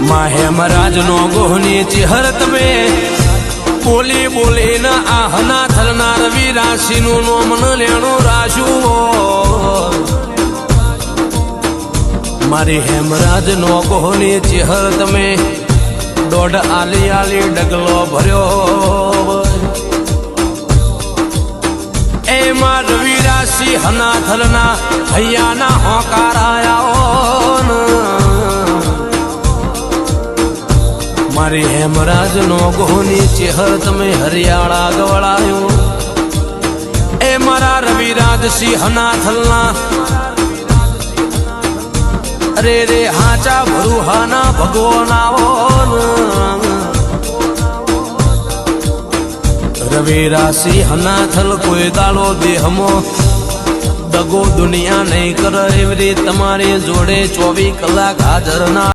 માહે મહારાજ નો ગોહની ચિહર તમે બોલી બોલી ના આહના થલના રવિ રાશિ નું નોમન લેણું રાશું મારી હેમરાજ નો ગોહની ચિહર તમે દોઢ આલી આલી ડગલો ભર્યો એમાં રવિ રાશિ હના થલના હૈયાના હોકાર આયા મારી હેમરાજ નો ગોહની ચેહર તમે હરિયાળા ગવડાયો એ મારા રવિરાજ સિંહ હના થલના અરે રે હાચા ભરુહાના ભગવાનાઓ રવિ રાશિ હના થલ કોઈ દાડો દેહમો દગો દુનિયા નહીં કરે એવી તમારી જોડે 24 કલાક હાજર ના